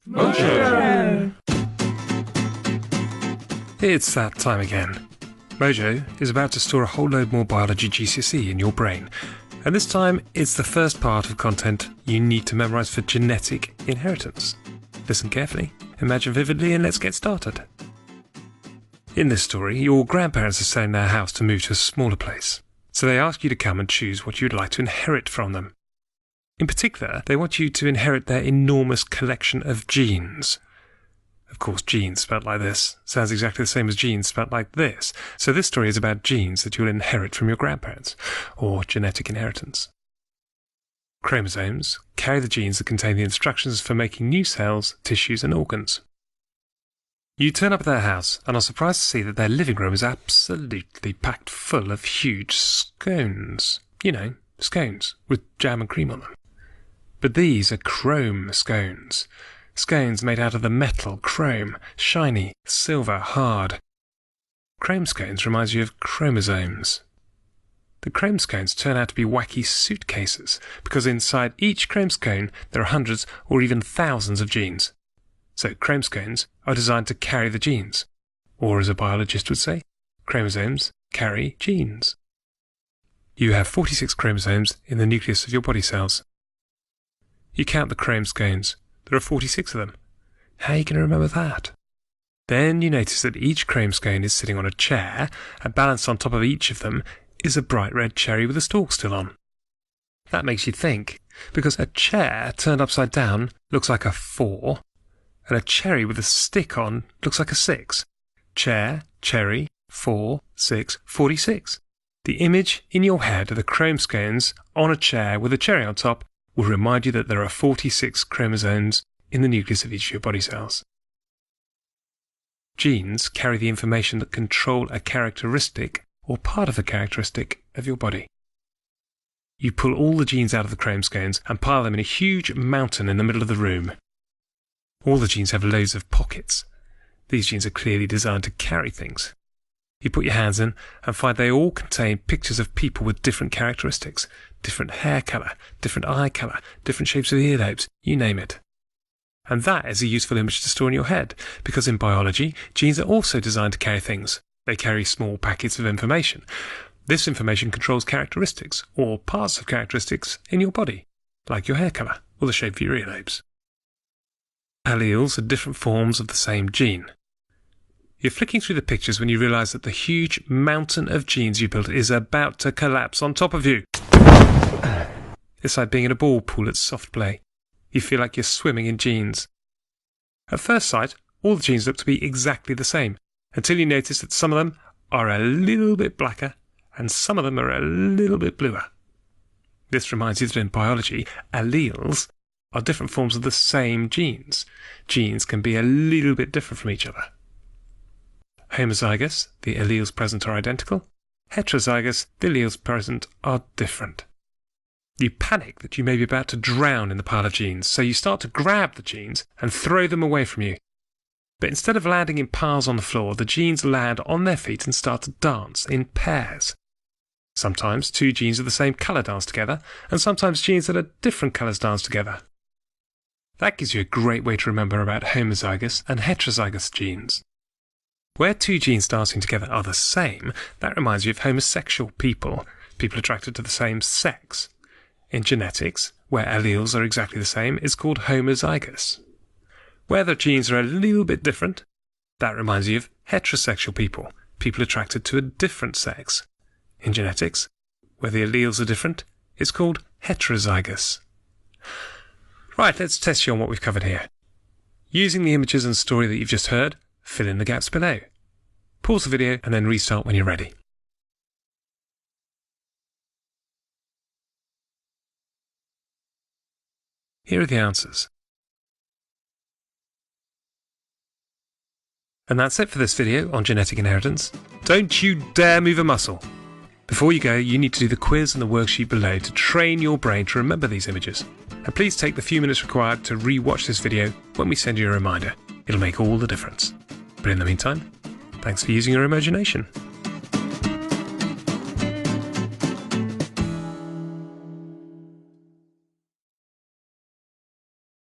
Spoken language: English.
Mojo! It's that time again. Mojo is about to store a whole load more biology GCSE in your brain, and this time it's the first part of content you need to memorise for genetic inheritance. Listen carefully, imagine vividly, and let's get started. In this story, your grandparents are selling their house to move to a smaller place, so they ask you to come and choose what you'd like to inherit from them. In particular, they want you to inherit their enormous collection of genes. Of course, genes spelt like this sounds exactly the same as genes spelt like this, so this story is about genes that you'll inherit from your grandparents, or genetic inheritance. Chromosomes carry the genes that contain the instructions for making new cells, tissues and organs. You turn up at their house and are surprised to see that their living room is absolutely packed full of huge scones. You know, scones with jam and cream on them. But these are chrome scones. Scones made out of the metal chrome, shiny, silver, hard. Chrome scones reminds you of chromosomes. The chrome scones turn out to be wacky suitcases, because inside each chrome scone there are hundreds or even thousands of genes. So chrome scones are designed to carry the genes. Or as a biologist would say, chromosomes carry genes. You have 46 chromosomes in the nucleus of your body cells. You count the chrome scones. There are 46 of them. How are you going to remember that? Then you notice that each chrome scone is sitting on a chair, and balanced on top of each of them is a bright red cherry with a stalk still on. That makes you think, because a chair turned upside down looks like a 4, and a cherry with a stick on looks like a 6. Chair, cherry, 4, 6, 46. The image in your head of the chrome scones on a chair with a cherry on top will remind you that there are 46 chromosomes in the nucleus of each of your body cells. Genes carry the information that control a characteristic or part of a characteristic of your body. You pull all the genes out of the chrome scones and pile them in a huge mountain in the middle of the room. All the genes have loads of pockets. These genes are clearly designed to carry things. You put your hands in and find they all contain pictures of people with different characteristics, different hair colour, different eye colour, different shapes of earlobes, you name it. And that is a useful image to store in your head, because in biology, genes are also designed to carry things. They carry small packets of information. This information controls characteristics, or parts of characteristics, in your body, like your hair colour or the shape of your earlobes. Alleles are different forms of the same gene. You're flicking through the pictures when you realise that the huge mountain of genes you built is about to collapse on top of you. It's like being in a ball pool at soft play. You feel like you're swimming in genes. At first sight, all the genes look to be exactly the same, until you notice that some of them are a little bit blacker and some of them are a little bit bluer. This reminds you that in biology, alleles are different forms of the same genes. Genes can be a little bit different from each other. Homozygous, the alleles present are identical. Heterozygous, the alleles present are different. You panic that you may be about to drown in the pile of genes, so you start to grab the genes and throw them away from you. But instead of landing in piles on the floor, the genes land on their feet and start to dance in pairs. Sometimes two genes of the same colour dance together, and sometimes genes that are different colours dance together. That gives you a great way to remember about homozygous and heterozygous genes. Where two genes dancing together are the same, that reminds you of homosexual people, people attracted to the same sex. In genetics, where alleles are exactly the same, it's called homozygous. Where the genes are a little bit different, that reminds you of heterosexual people, people attracted to a different sex. In genetics, where the alleles are different, it's called heterozygous. Right, let's test you on what we've covered here. Using the images and story that you've just heard, fill in the gaps below. Pause the video and then restart when you're ready. Here are the answers. And that's it for this video on genetic inheritance. Don't you dare move a muscle! Before you go, you need to do the quiz and the worksheet below to train your brain to remember these images. And please take the few minutes required to re-watch this video when we send you a reminder. It'll make all the difference. But in the meantime, thanks for using your imagination.